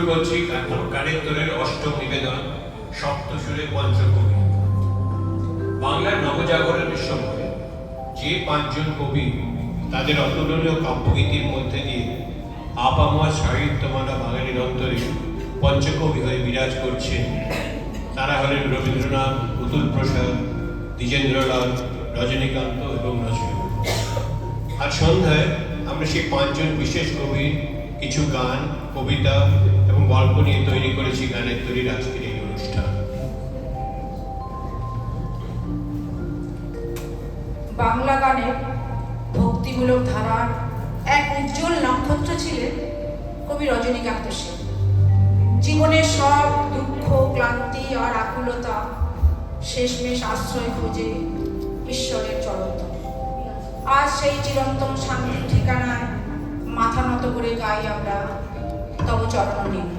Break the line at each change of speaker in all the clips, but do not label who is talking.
করছি গানের তোরের অষ্টম নিবেদন সপ্তসুরে পঞ্চকবি। বাংলার নবজাগরণের সময় যে পাঁচজন কবি তাদের অতুলনীয় কাব্যগীতির মধ্যে দিয়ে আপামর সাহিত্যমালা বাঙালির অন্তরে পঞ্চকবি হয়ে বিরাজ করছেন, তারা হলেন রবীন্দ্রনাথ, অতুল প্রসাদ, দ্বিজেন্দ্রলাল, রজনীকান্ত এবং নজরুল। আজ সন্ধ্যায় আমরা সেই পাঁচজন বিশেষ কবির কিছু গান, কবিতা এবং গল্প নিয়ে তৈরি করেছি গানের তৈরির আজকের এই অনুষ্ঠান।
বাংলা গানের ভক্তিমূলক ধারার এক উজ্জ্বল নক্ষত্র ছিলেন কবি রজনীকান্ত সেন। জীবনের সব দুঃখ, ক্লান্তি আর আকুলতা শেষমেশ আশ্রয় খুঁজে ঈশ্বরের চরণতলে। আজ সেই চিরন্তন শান্তির ঠিকানায় মাথা নত করে গাই আমরা তব চরণ নিম্ন।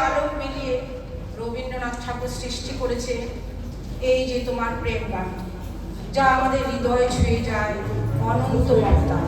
আলোক মিলিয়ে রবীন্দ্রনাথ ঠাকুর সৃষ্টি করেছে এই যে তোমার প্রেম গান, যা আমাদের হৃদয়ে ছুঁয়ে যায় অনন্ত মমতা।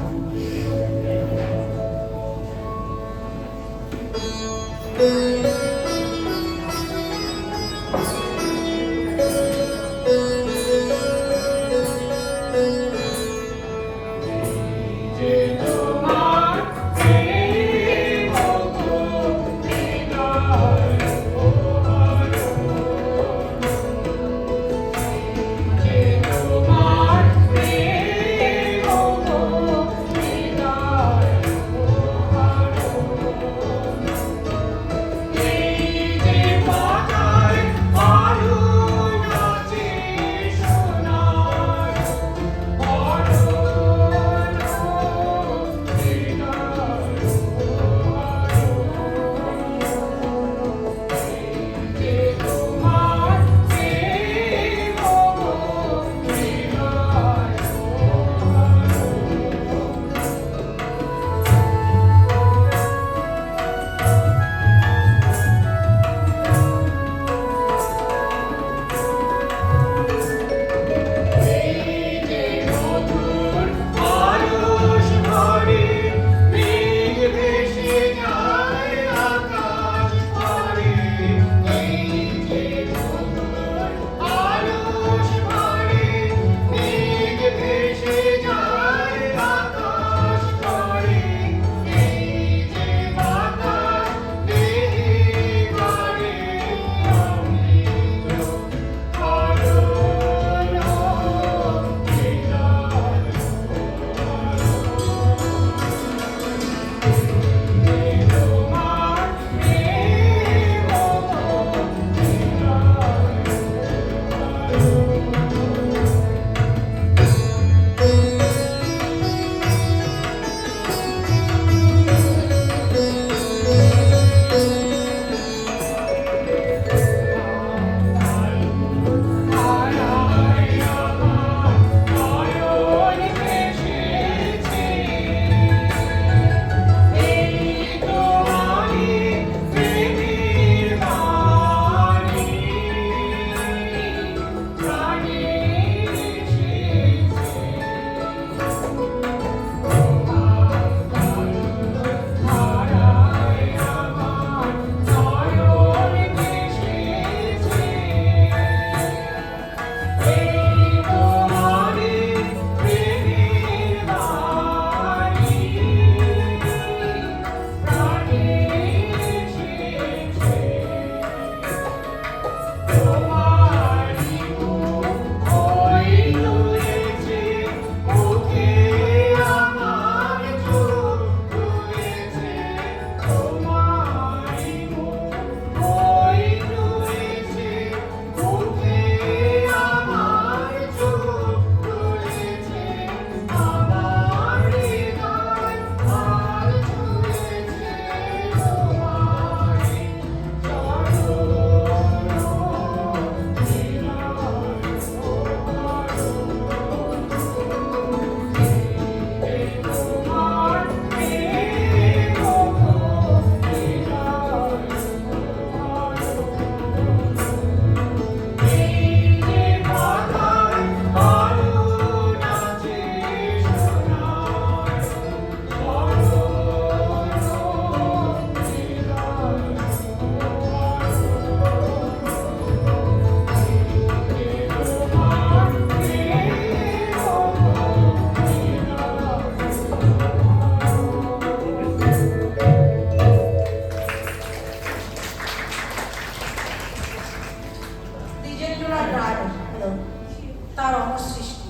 তার অমর সৃষ্টি।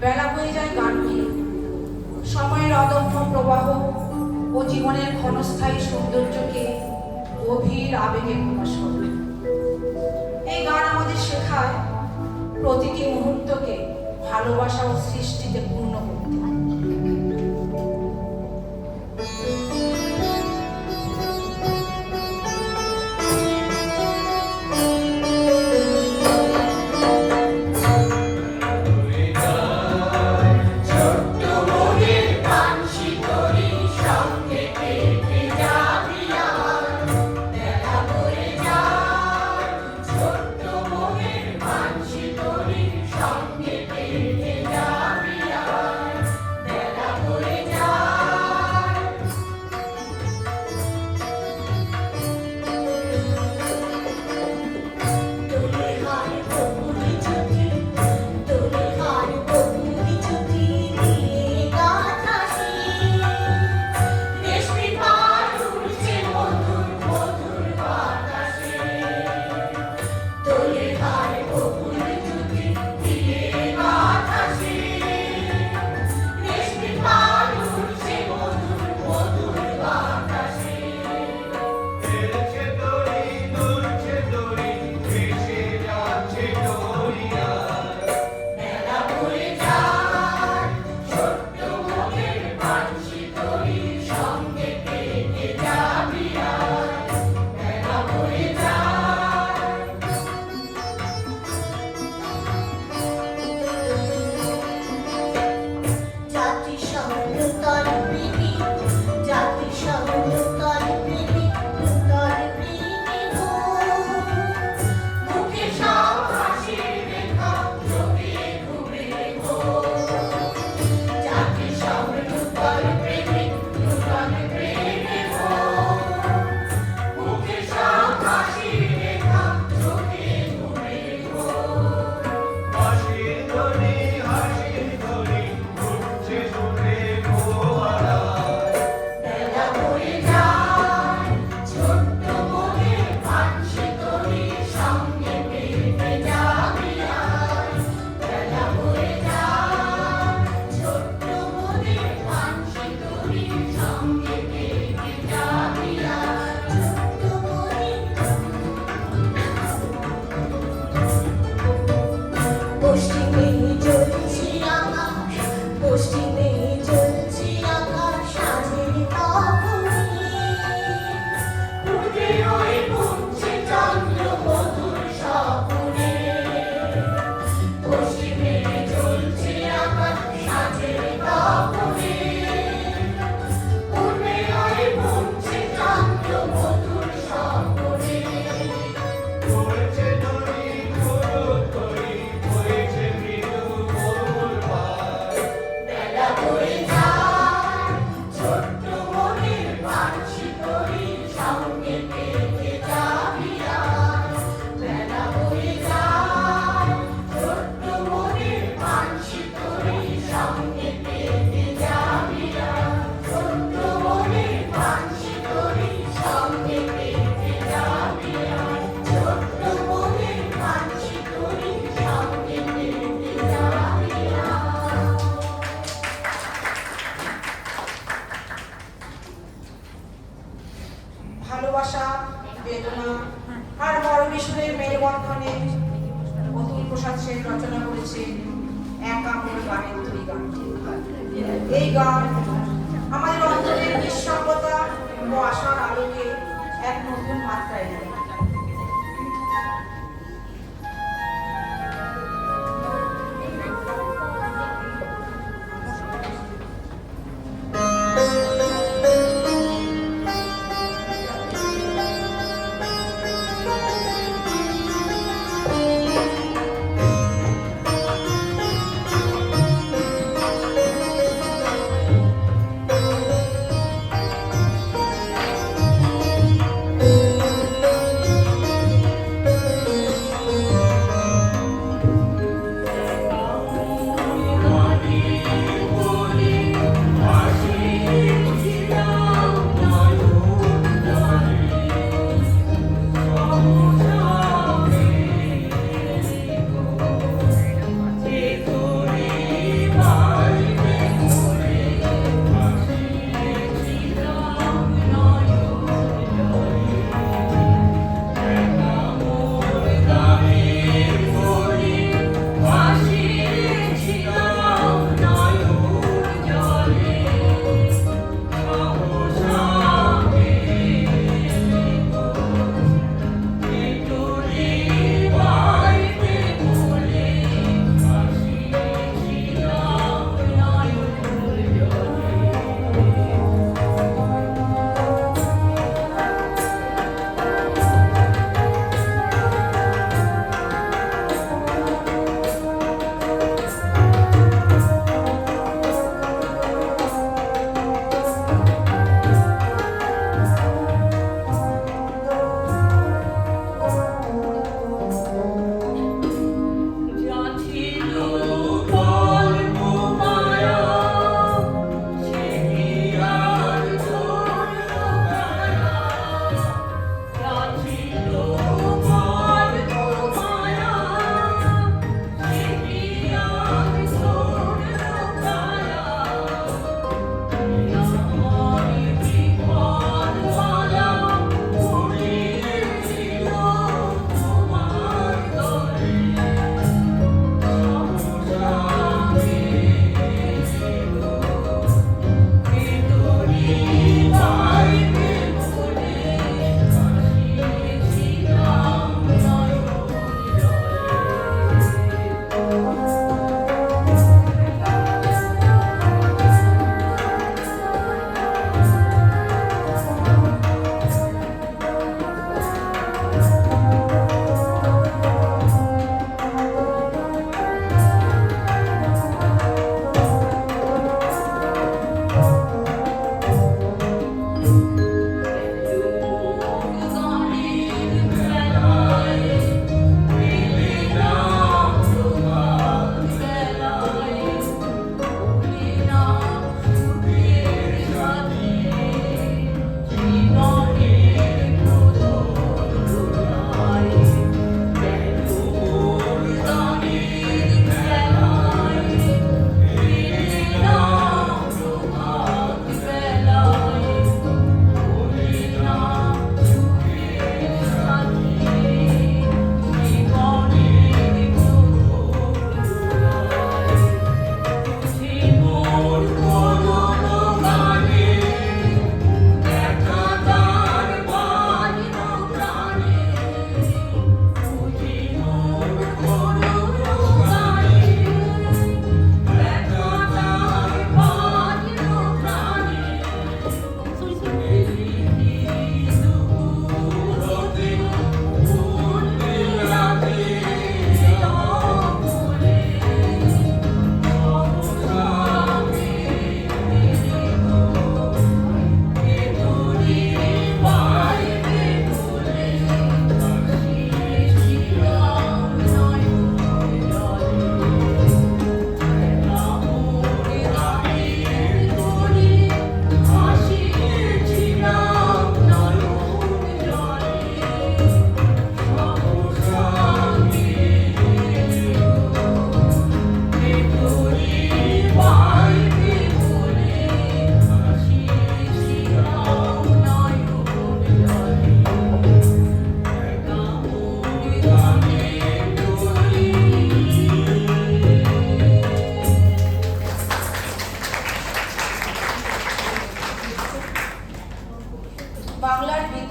বেলা বয়ে যায় গান গিয়ে, সময়ের অদম্য প্রবাহ ও জীবনের ক্ষণস্থায়ী সৌন্দর্যকে গভীর আবেগে প্রকাশ করে। এই গান আমাদের শেখায় প্রতিটি মুহূর্তকে ভালোবাসা ও সৃষ্টিতে পূর্ণ করতে।
সঙ্গে নূতন প্রীতি, জাতি সব নূতন প্রীতি, নূতন প্রীতি গো। মুখে সব হাসির রেখা, চোখে ঘুমের ঘোর। জাতি সব নূতন প্রীতি, নূতন প্রীতি গো। মুখে সব হাসির রেখা, চোখে ঘুমের ঘোর।
হাসির ধ্বনি উঠছে শুনে ফোয়ারা।
বেলা বয়ে যায়, ছোট্ট মনের পানসি তরির সঙ্গে পেতে যাবি আয়। বেলা বয়ে যায়, ছোট্ট মনের পানসি তরির সঙ্গে পেতে যাবি আয়। ছোট্ট মনের পশ্চিমে জ্বলছে আকাশ, পশ্চিমে জ্বলছে আকাশ সাজের তখনই। উঠে ওই পড়ছে চন্দ্র মধুর স্বপনে। পশ্চিমে জ্বলছে আকাশ সাজের তখনে। উঠে ওই পড়ছে চন্দ্র মধুর স্বপনে।
পড়ছে তরি গুরু তরি, বইছে মৃদু মধুর ভার।
বেলা বয়ে যায়, ছোট্ট মনের পানসি তরির সঙ্গে পেতে যাবি আয়। বেলা বয়ে যায়, ছোট্ট মনের পানসি তরির সঙ্গে পেতে যাবি আয়। ছোট্ট মনের পানসি তরির সঙ্গে পেতে যাবি আয়। ছোট্ট মনের পানসি তরির সঙ্গে পেতে যাবি আয়।
ভালোবাসা, বেদনা আর মরমিশুরের মেলবন্ধনে অতুল প্রসাদ সেন রচনা করেছেন একা মোর গানের দুই গানটি। এই গান আমাদের অন্তরের নিঃসঙ্গতা ও আশার আলোকে এক নতুন মাত্রায় নেয়।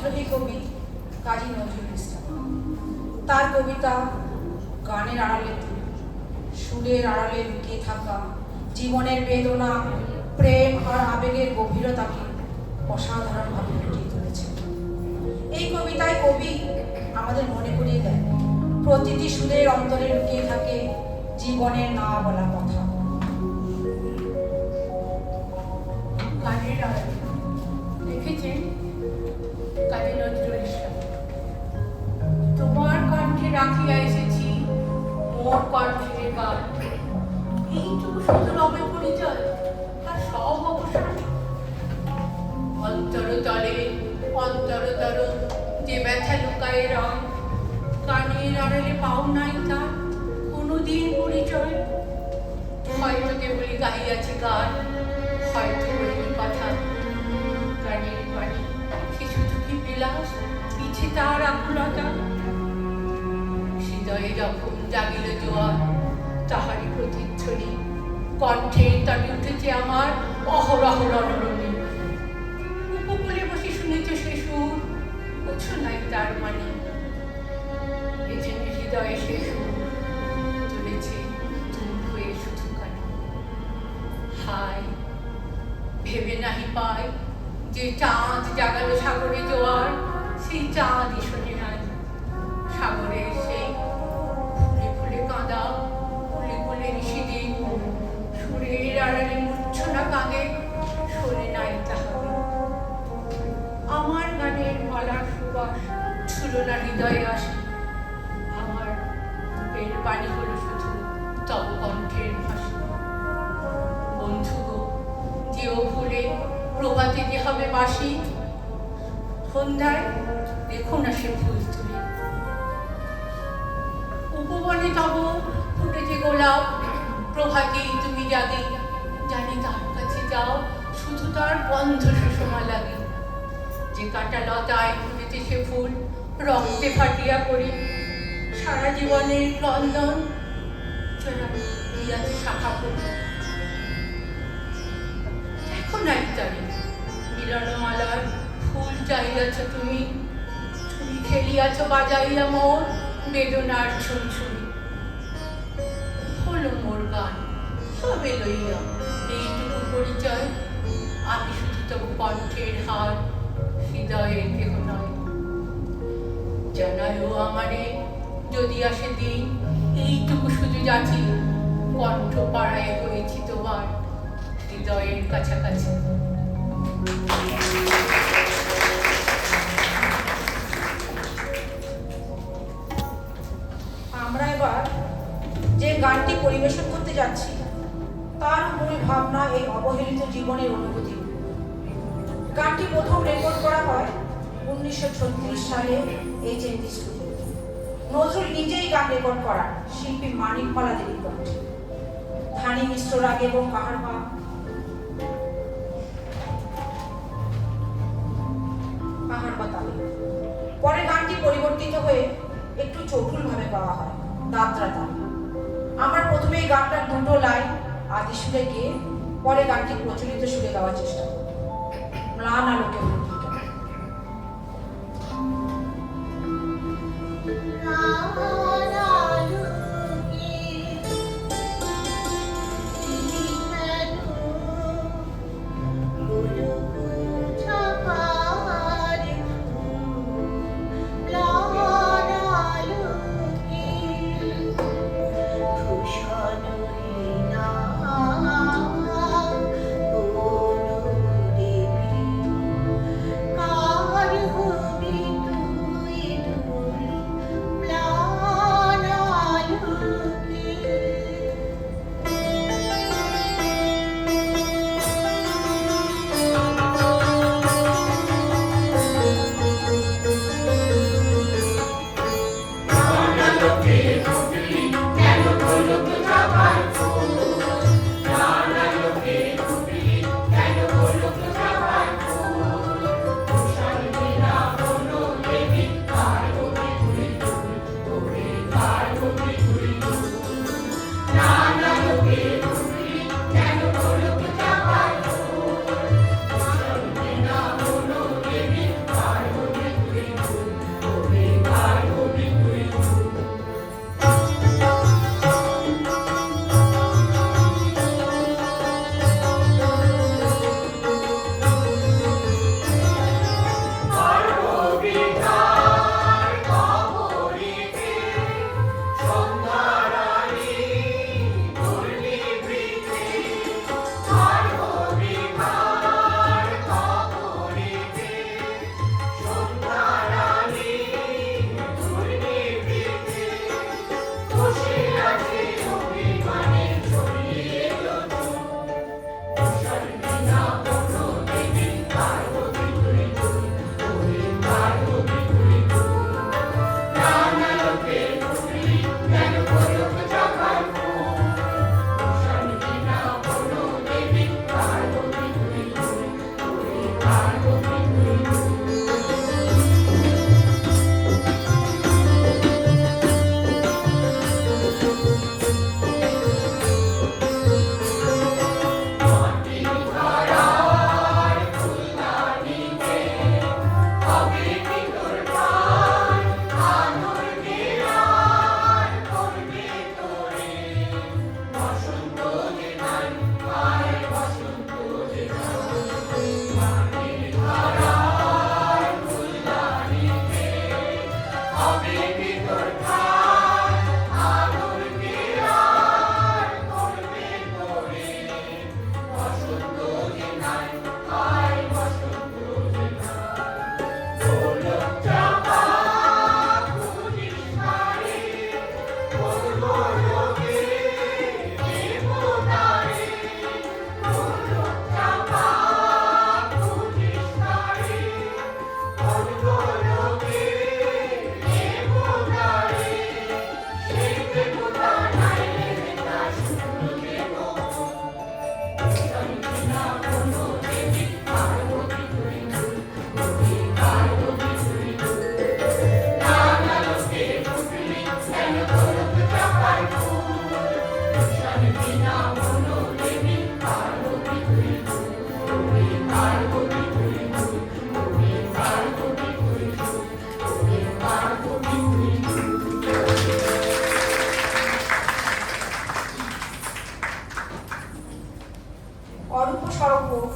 বিদ্রোহী কবি কাজী নজরুল ইসলাম। তার কবিতা গানের আড়ালে সুরের আড়ালে লুকিয়ে থাকা জীবনের বেদনা, প্রেম আর আবেগের গভীরতাকে অসাধারণভাবে ফুটিয়ে তুলেছে। এই কবিতায় কবি আমাদের মনে করিয়ে দেন প্রতিটি সুরের অন্তরে লুকিয়ে থাকে জীবনের না বলা কথা।
গানের আড়ালে লিখেছেন কাজী নজরুল ইসলাম। তোমার কণ্ঠে রাখিয়া এসেছি মোর কণ্ঠের গান, এইটুকু শুধু রবে পরিচয় আর সব অবসান। অন্তরতলে অন্তরতর যে ব্যথা লুকায় রং, গানের আড়ালে পাও নাই তার কোনোদিন পরিচয়। হয়তো কেবলই গাইয়াছে গান, হয়তো বলিনি কথা। গানের বাণী সে শুধু কি বিলাস, পিছে তার আকুলতা। হৃদয়ে যখন জাগিল জোয়ার, তাহারই প্রতিধ্বনি কণ্ঠে তবে উঠেছে আমার অহরহ রণরণী। উপকূলে বসে শুনেছে সে সুর, বুঝো নাই তার মানে। এজন্য হৃদয়ে সে সুর তুলেছে দূর হয়ে শুধু কানে। হায় ভেবে নাহি পায় যে চাঁদ জাগালো সাগরে জোয়ার, সেই চাঁদই শোনে নাই সাগরের সেই ফুলে ফুলে কাঁদা, ফুলে ফুলে নিশিদিন। সুরের আড়ালে মূর্ছনা কাঁদে, শোনে নাই তাহাকে। আমার গানের গলার সুবাস ছুলো না হৃদয়ে আসে, আমার বুকের পানি হলো শুধু তব কণ্ঠের ভাষা। বন্ধু গো, যেও ভুলে প্রভাতে যে হবে বাসি, সন্ধ্যায় দেখো না সে ফুল তুলে। উপবনে তব ফুটেছে গোলাপ, প্রভাতেই তুমি জাগে, জানি তার কাছে যাও শুধু তার গন্ধ সুষমা লাগে। যে কাটা লতায় ফুটেছে সে ফুল, রক্তে ফাটিয়া পড়ে সারা জীবনের ক্রন্দন চলা দিয়াছে শাখা ফুল। দেখো না ইত্যাদি মিলনমালার ফুল চাইয়াছ তুমি, তুমি খেলিয়াছ বাজাইয়া মোর বেদনার ছুনছুনি। হলো মোর গান সবে লইয়া এইটুকু পরিচয়, আমি শুধু তবু কণ্ঠের হার, হৃদয়ের কেহ নয়। জানায়ও আমারে যদি আসে দিন, এইটুকু শুধু যাচ্ছি কণ্ঠ পাড়ায় হয়েছি তোমার হৃদয়ের কাছাকাছি।
আমরা এবার যে গানটি পরিবেশন করতে যাচ্ছি তার মূল ভাবনা এই অবহেলিত জীবনের অনুভূতি। গানটি প্রথম রেকর্ড করা হয় 1936 সালে HMV স্টুডিও। নজরুল নিজেই গান রেকর্ড করান শিল্পী মানিকমালা দেবীর কণ্ঠে, ধানী মিশ্র রাগ এবং কাহারবা। পরে গানটি পরিবর্তিত হয়ে একটু চটুলভাবে গাওয়া হয় দাদরা তালে। আমরা প্রথমে এই গানটার দুটো লাইন আদি সুরে গিয়ে পরে গানটি প্রচলিত সুরে গাওয়ার চেষ্টা করি। ম্লান আলোকে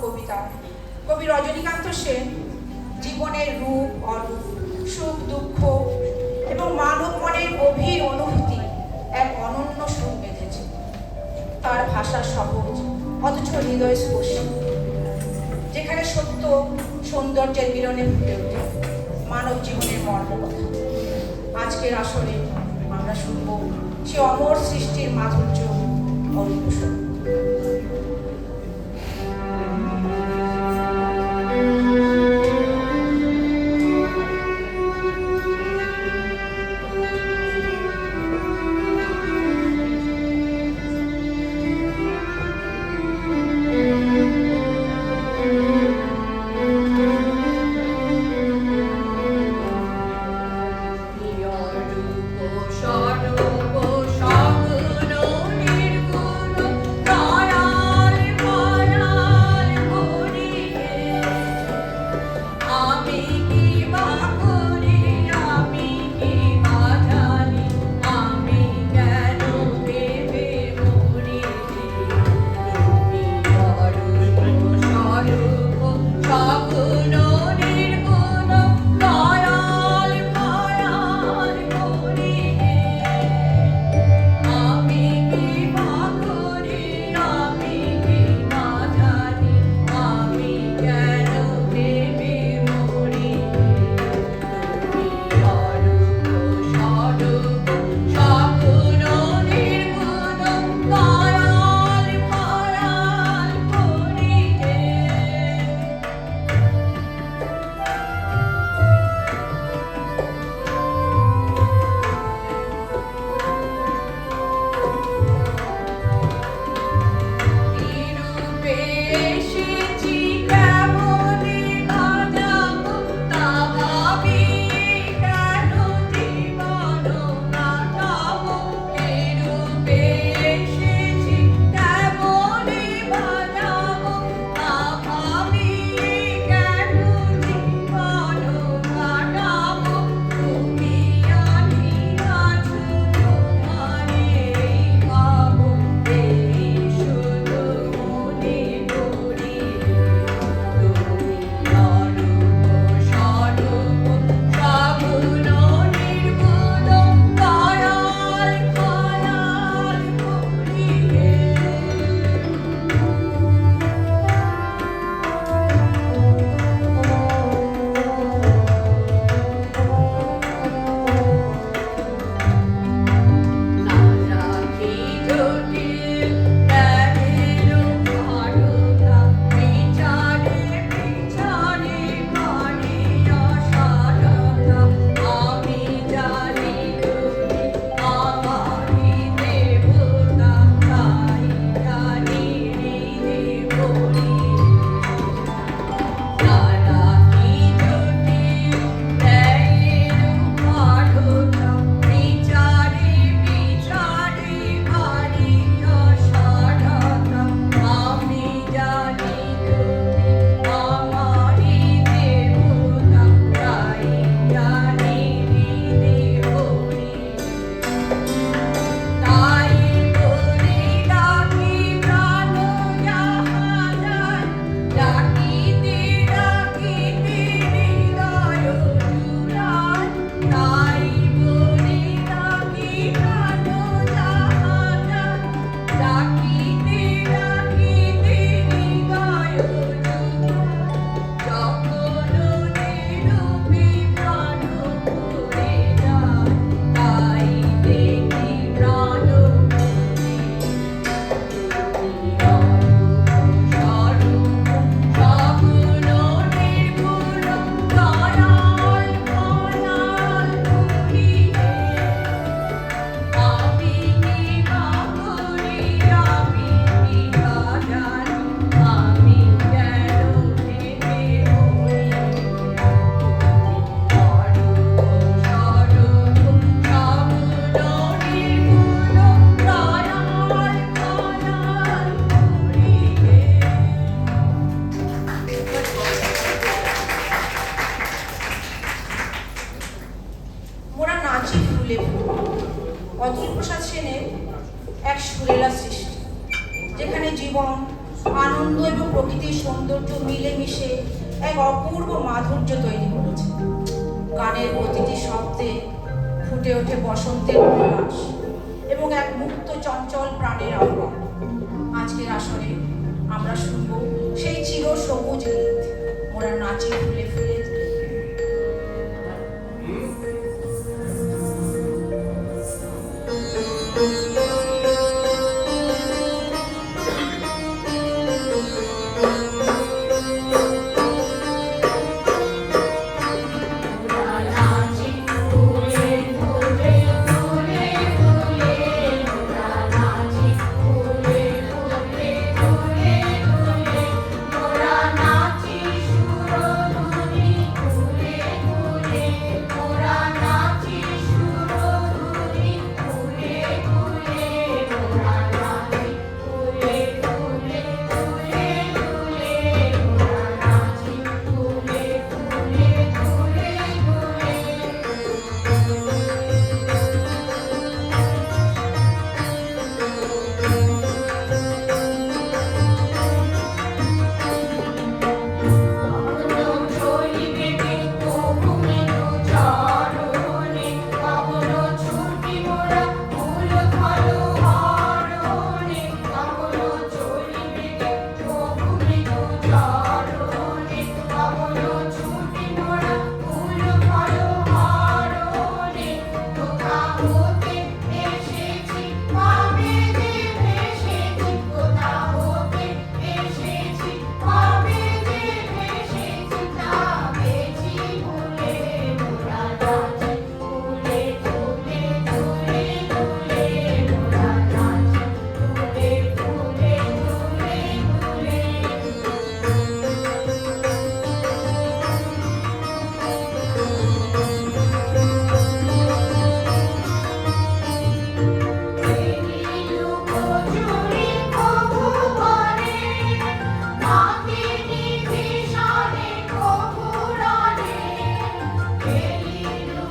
কবিতা কবি রজনীকান্ত সেন জীবনের রূপ অরূপ, সুখ দুঃখ এবং মানব মনের গভীর অনুভূতি এক অনন্য সুর বেঁধেছে। তার ভাষা সহজ অথচ হৃদয় স্পর্শী, যেখানে সত্য সৌন্দর্যের মিলনে ফুটে ওঠে মানব জীবনের মর্ম কথা। আজকের আসরে আমরা শুনব সে অমর সৃষ্টির মাধুর্য অরূপ সুর।
স্বরূপ স্বপ্ন নির্গুণ
সৌন্দর্য মিলেমিশে এক অপূর্ব মাধুর্য তৈরি করেছে। গানের প্রতিটি শব্দে ফুটে ওঠে বসন্তের উল্লাস এবং এক মুক্ত চঞ্চল প্রাণের আহ্বান। আজকের আসরে আমরা শুনব সেই চির সবুজ গীত, মোরা নাচি ফুলে ফুলে তুলে।
নাচি ফুলে ফুলে ফুলে ফুলে মোরা নাচি ফুলে ফুলে ফুলে ফুলে মোরা নাচি সুরধুনী ফুলে ফুলে মোরা নাচি সুরধুনী ফুলে ফুলে মোরা নাচি ফুলে ফুলে ফুলে ফুলে মোরা নাচি ফুলে ফুলে ফুলে ফুলে পাবন চলিবে তবুমিন চরণে পাবন ছুটি মোরা ফুল ফল হারণে পাবন চলিবে তবুমিন চরণে পাবন ছুটি মোরা ফুল ফল হারণে কোথা হতে এসেছি পাবে যে ভেসেছি কোথা হতে এসেছি পাবে যে ভেসেছি যাবেছি ভুলে মোরা নাচি ফুলে ফুলে ফুলে ফুলে মোরা নাচি ফুলে ফুলে ফুলে ফুলে এলিলু কচুরি কবু বনে মাটি নিভিশানে কবু রানে এলিলু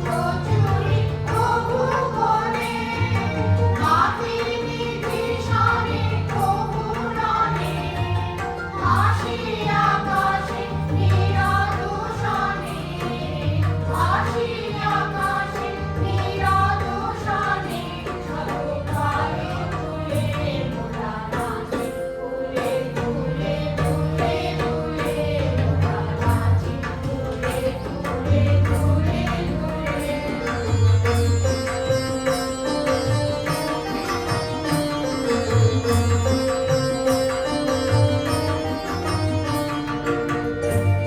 কচুরি কবু বনে মাটি নিভিশানে কবু রানে হাসি আকাশে নিরাদোষানে হাসি আকাশে নিরাদোষানে সর্বকালে ফুলে মোরা নাচি ফুলে ফুলে ফুলে ফুলে মোরা নাচি ফুলে ফুলে ফুলে ফুলে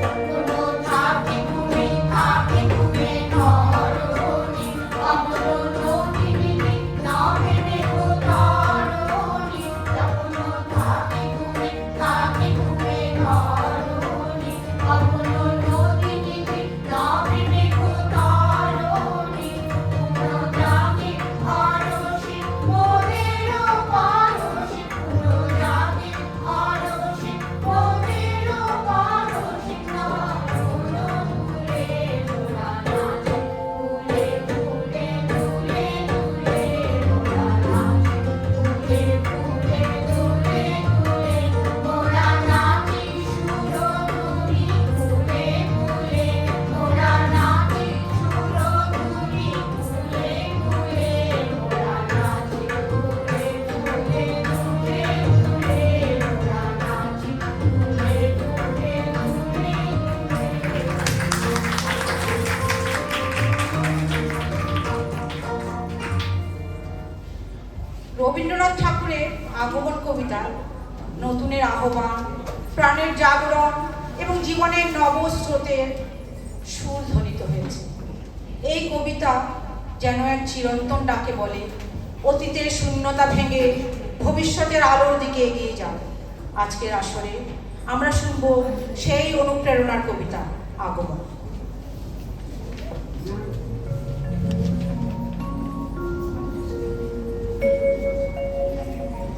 কখনো থাকে ঘুমে নরণী কখনো নদীতে নামে নেব তারণী কখনো থাকে ঘুমে নরণী কখনো নদীতে নামে নেব তারণী পুরো জাগে আরশি মোদেরও পারশি পুরো জাগে আরশি মোদেরও পারশি নাচনো ফুলে মোরা নাচি ফুলে ফুলে ফুলে ফুলে মোরা নাচি ফুলে ফুলে ফুলে ফুলে মোরা নাচি সুরধুনী ফুলে ফুলে মোরা নাচি সুরধুনী ফুলে ফুলে মোরা নাচি ফুলে ফুলে ফুলে ফুলে মোরা নাচি ফুলে
রবীন্দ্রনাথ ঠাকুরের আগমন কবিতা নতুনের আহ্বান, প্রাণের জাগরণ এবং জীবনের নবস্রোতের সুর ধ্বনিত হয়েছে। এই কবিতা যেন এক চিরন্তন ডাকে বলে, অতীতের শূন্যতা ভেঙে ভবিষ্যতের আলোর দিকে এগিয়ে যাও। আজকের আসরে আমরা শুনব সেই অনুপ্রেরণার কবিতা আগমন।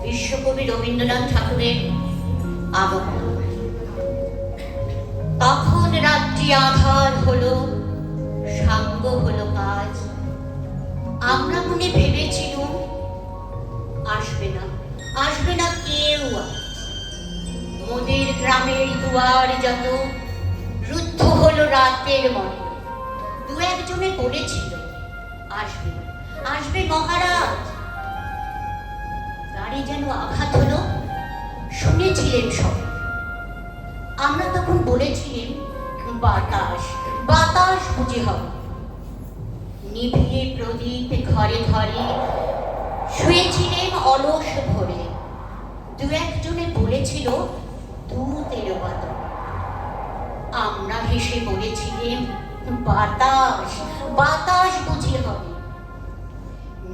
বিশ্বকবি রবীন্দ্রনাথ ঠাকুরের আগমন। তখন রাত্রি আধার হলো, সাঙ্গ হলো কাজ। আমরা মনে ভেবেছিলুম আসবে না, আসবে না কেউ আর। মোদের গ্রামের দুয়ার যত রুদ্ধ হলো রাতের মতো। দু একজনে বলেছিল আসবে, আসবে মহারাজ। গাড়ি যেন আঘাত হলো, শুনেছিলেন সব। আমরা তখন বলেছিলেন বাতাস, বাতাস বুঝে হবে। নিভিয়ে প্রদীপ ঘরে ঘরে শুয়েছিলেন অলস ভরে। দু একজনে বলেছিল দুধের বাতন। আমরা হেসে বলেছিলেন বাতাস, বাতাস বুঝে হবে।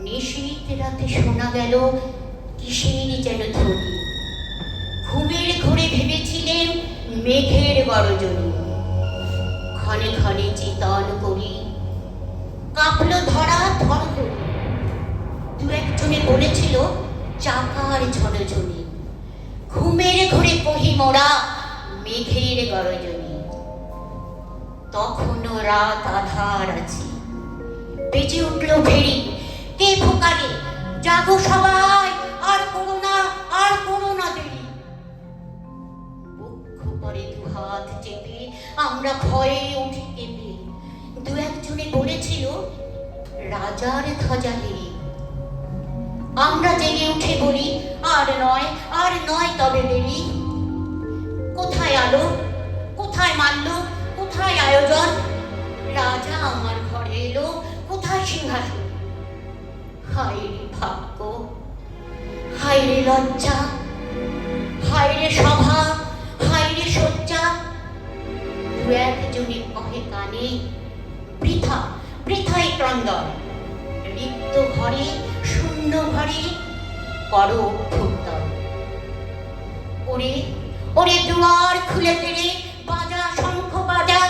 নিশীথ রাতে শোনা গেল কিসের যেন ধ্বনি। ঘুমের ঘোরে ভেবেছিলেন মেঘের গরজনী। ক্ষণে ক্ষণে চিতন করি কাঁপলো ধরা থরথরি। দু একজনে বলেছিল চাকার ঝনঝনি। ঘুমের ঘোরে কহি মোরা মেঘের গরজনী। তখনও রাত আধার আছে, বেজে উঠল ভেরি। কে ফোকারে জাগো সবাই, আর করো না, আর করো না দেরি। বক্ষ পরে দুহাত চেপে আমরা ভয়ে উঠি কেঁপে। দু একজনে বলেছিল রাজার ধ্বজা হেরি। আমরা জেগে উঠে বলি আর নয়, আর নয় তবে দেরি। কোথায় আলো, কোথায় মাল্য, কোথায় আয়োজন? রাজা আমার ঘরে এলো, কোথায় সিংহাসন? হায় রে ভাগ্য, হায় রে লজ্জা, হায় রে সভা, হায় রে শয্যা। দু একজনে কহে কানে বৃথা, বৃথাই ক্রন্দন। রিক্ত ঘরে, শূন্য ঘরে করো অভ্যুত্থান। ওরে ওরে দুয়ার খুলে তেরে বাজা শঙ্খ বাজা।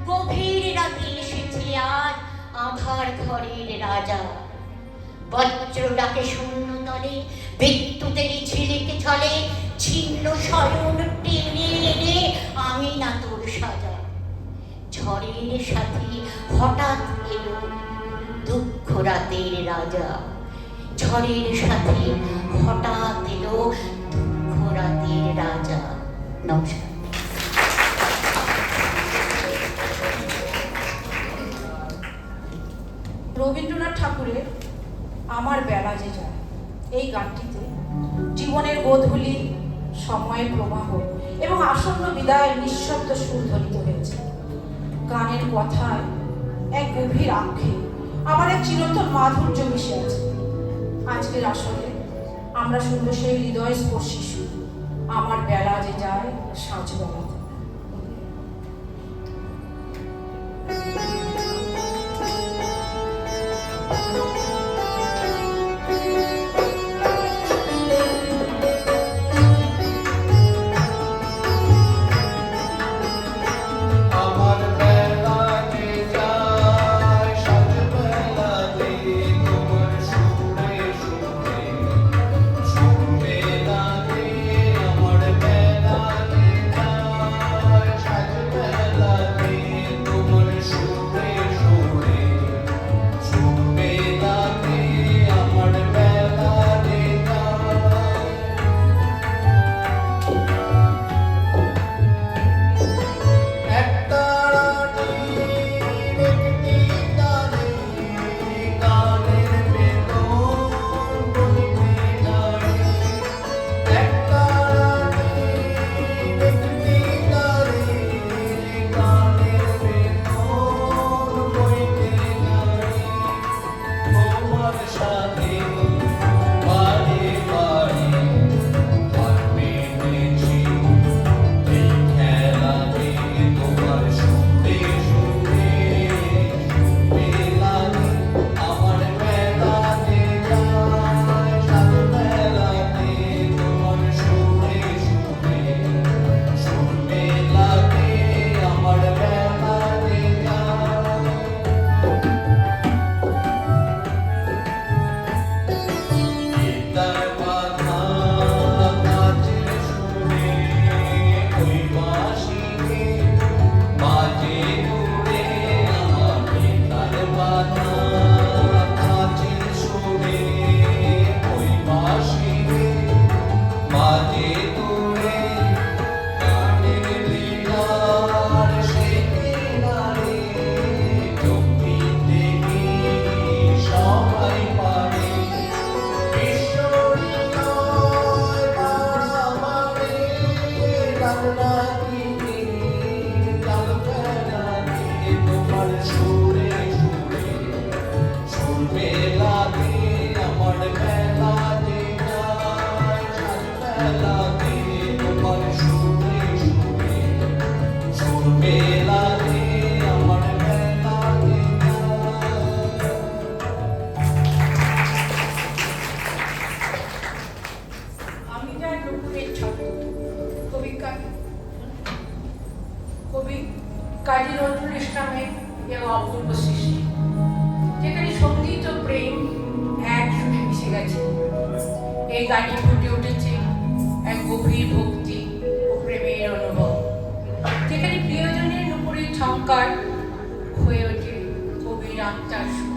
গভীর রাতে এসেছে আজ আধার ঘরের রাজা। বজ্র ডাকে শূন্য তলে, বিদ্যুতেরই ঝিলিকে চলে। ছিন্ন শয়ন টেনে এনে আমি না তোর সাজা। ঝড়ের সাথে হঠাৎ এলো দুঃখ রাতের রাজা। ঝড়ের সাথে হঠাৎ এলো দুঃখ রাতের রাজা। নমস্কার।
রবীন্দ্রনাথ ঠাকুরের আমার বেলা যে যায় এই গানটিতে জীবনের গোধূলি, সময়ের প্রবাহ এবং আসন্ন বিদায়ের নিঃশব্দ সুর ধ্বনিত হয়েছে। গানের কথায় এক গভীর আক্ষেপ, আমার এক চিরন্তন মাধুর্য মিশে আছে। আজকের আসলে আমরা শুনবো সেই হৃদয় স্পর্শী সুর, আমার বেলা যে যায় সাঁঝবেলাতে।
আমার বেলা যে যায় সাঁঝবেলা রে, তোমার সুরে সুরে সুরে লাগে। আমার বেলা যে যায় মেলাতে তোমার সুরে সুরে সুর মেলাতে আমার মেলাতে
আমি যার নুপুরের ছাত্র কবি কাজী নজরুল ইসলামের এবং অপূর্ব সৃষ্টি, যেখানে সঙ্গীত ও প্রেম এক সুরে মিশে গেছে। এই গানে ফুটে উঠেছে এক গভীর ভক্তি ও প্রেমের অনুভব, যেখানে প্রিয়জনের নুপুরের ঝঙ্কার হয়ে ওঠে কবির আত্মার সুর।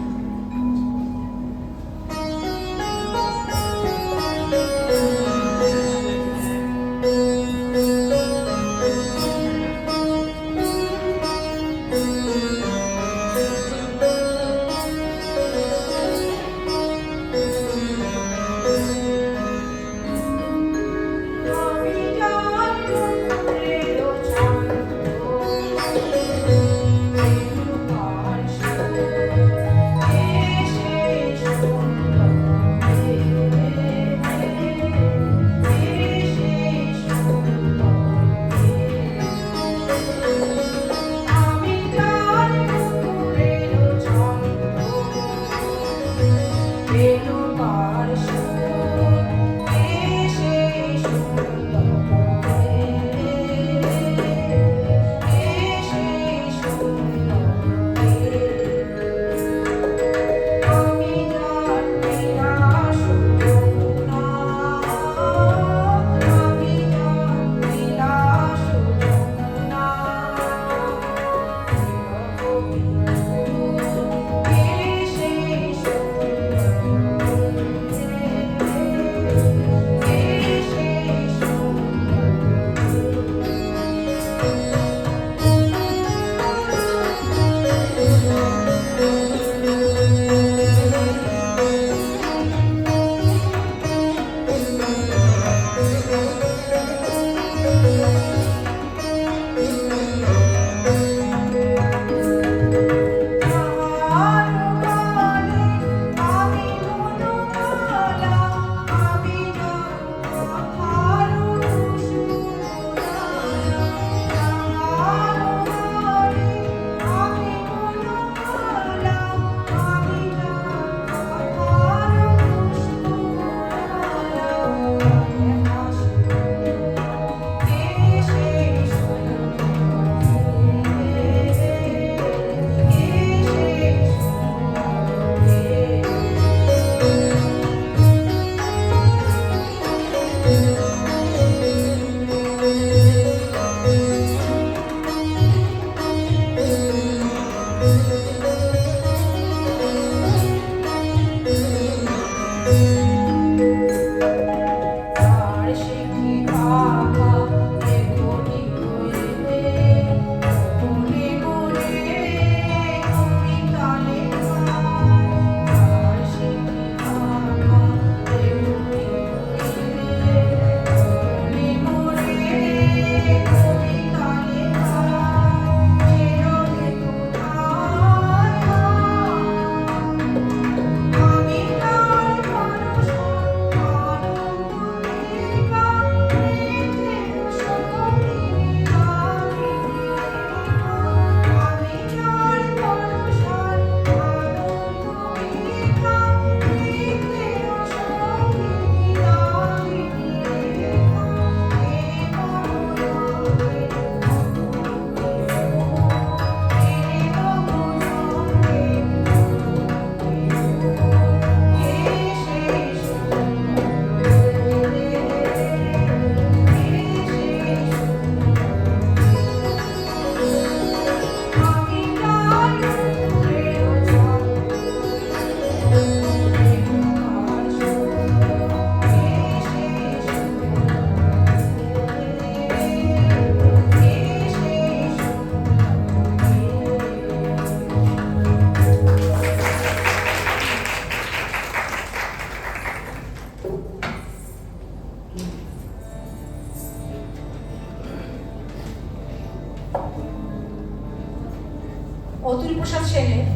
অতুল প্রসাদ সেনের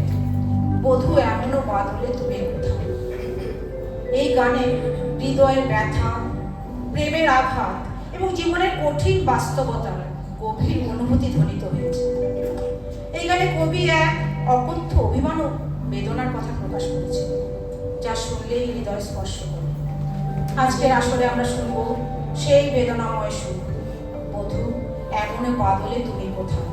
বধূ এমনও বাদলে তুমি কোথাও। এই গানে হৃদয়ের ব্যথা প্রেমের আঘাত এবং জীবনের কঠিন বাস্তবতার গভীর অনুভূতি ধ্বনিত হয়েছে। এই গানে কবি এক অকথ্য অভিমান ও বেদনার কথা প্রকাশ করেছে, যা শুনলেই হৃদয় স্পর্শ করে। আজকের আসলে আমরা শুনব সেই বেদনাময় সুর, বধূ এমন বাদলে তুমি কোথায়।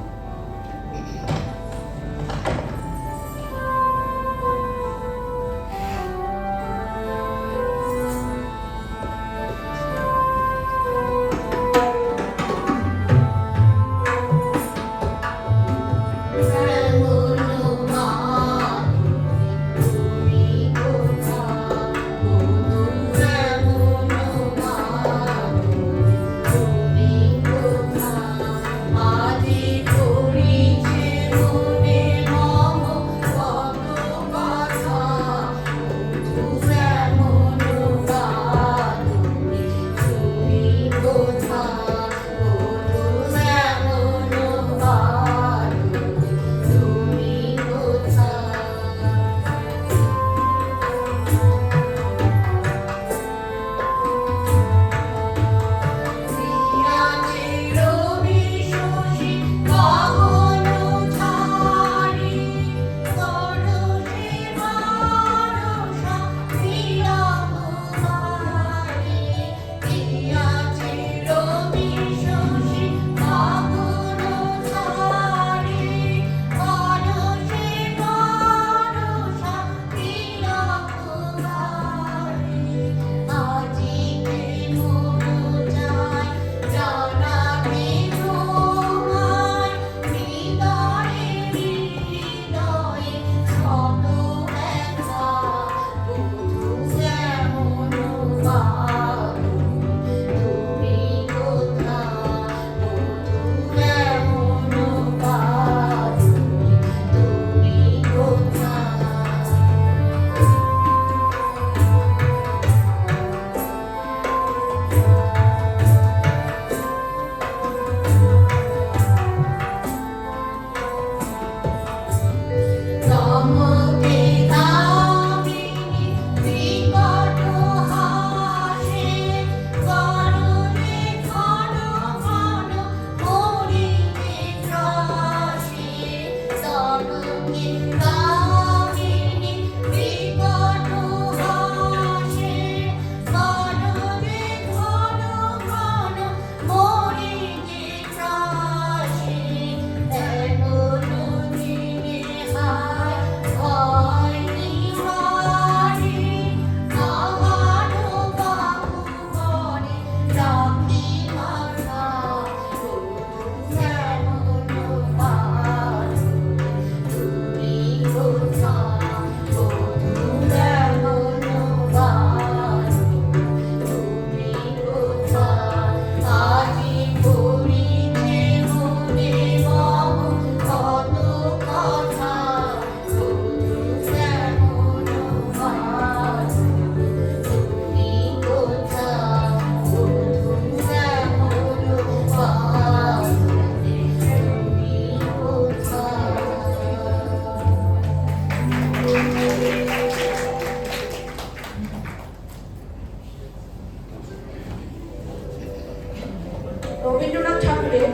রবীন্দ্রনাথ ঠাকুরের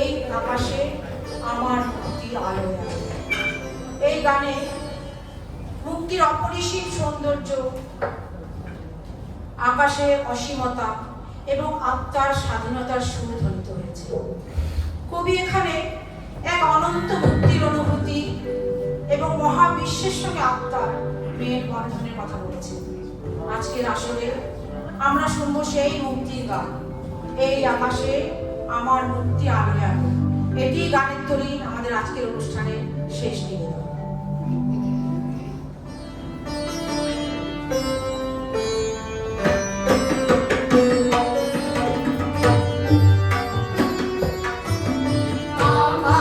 এই আকাশে আমার মুক্তির আলো, এই গানে মুক্তির অপরিসীম সৌন্দর্য, আকাশের অসীমতা এবং আত্মার স্বাধীনতার সুর ধ্বনিত হয়েছে। কবি এখানে এক অনন্ত মুক্তির অনুভূতি এবং মহাবিশ্বের সঙ্গে আত্মার মেল বন্ধনের কথা বলেছেন। আজকের আসলে আমরা শুনবো সেই মুক্তির গান, এই আকাশে আমার মুক্তি আলো আলো। এটি গানের তরি আমাদের আজকের অনুষ্ঠানের শেষ নিবেদন।
আলো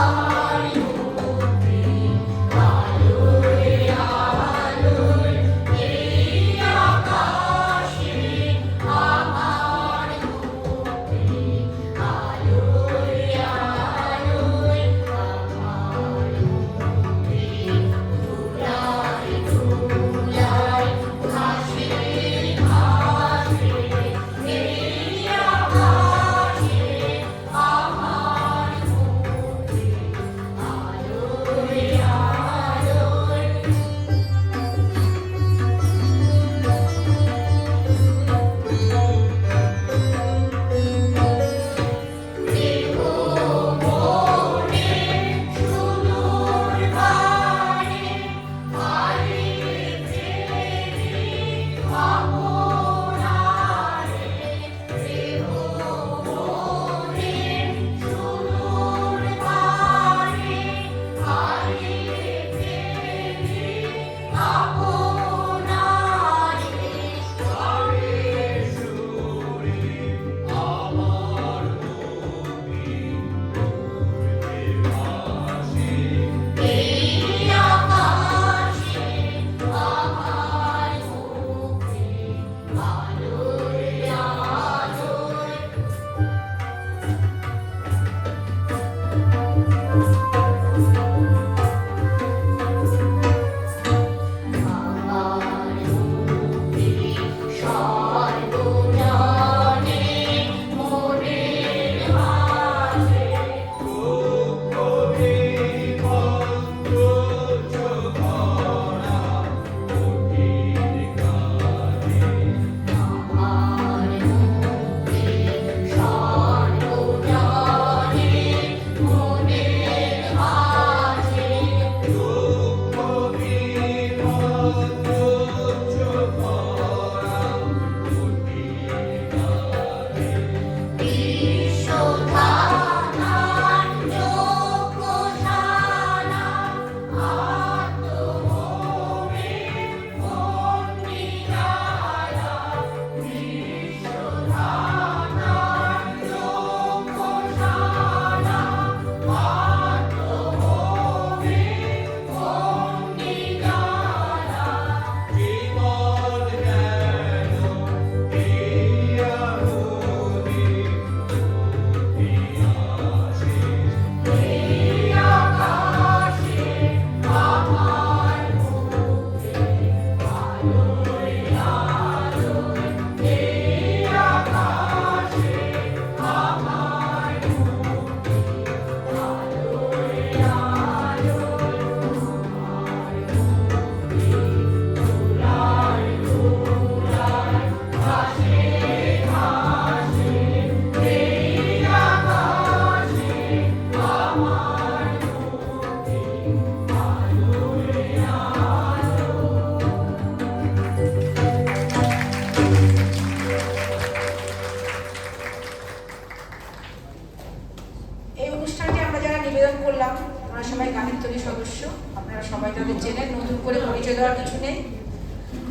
বললাম ওরা সবাই গানের তৈরি সদস্য, আপনারা সবাই তাদের চেনেন, নতুন করে পরিচয় দেওয়ার কিছু নেই।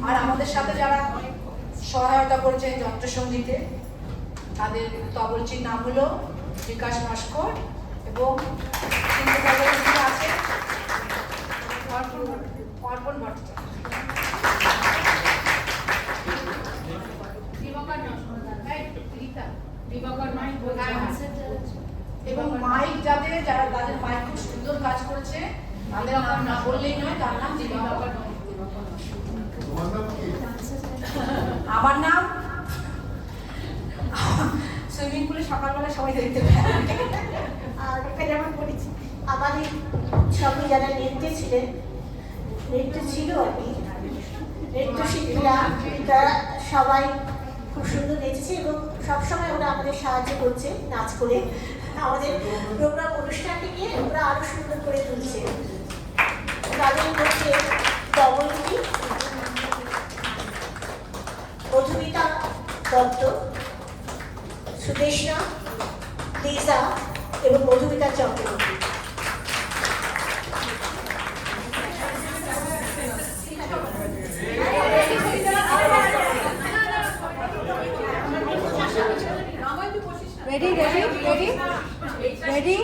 আর আমাদের সাথে যারা সহায়তা করেছে যন্ত্রসঙ্গীতে, তাদের তবলচির নাম হলো বিকাশ নস্কর এবং সিন্ধু তবলচি আছে অর্পণ ভট্টাচার্য। এবং মাইক যারা তাদের মাইক খুব সুন্দর কাজ করেছে, তাদের নাম না বললেই নয়, তার নাম দিবাকর। আমার নাম সুইমিং পুলে সকালবেলা সবাই দেখতে পায়।
আর ওখানে আমার পড়েছি আমাদের সবাই যারা নৃত্যে ছিলেন, নৃত্য ছিল আর কি, নৃত্যশিল্পীরা তারা সবাই খুব সুন্দর নেচেছে এবং সবসময় ওরা আমাদের সাহায্য করছে নাচ করে, আমাদের প্রোগ্রাম অনুষ্ঠানটিকে ওরা আরো সুন্দর করে তুলছে। তাদের মধ্যে তবলচি মধুমিতা দত্ত, সুদেশনা, লিজা এবং মধুমিতা চক্রবর্তী।
Ready?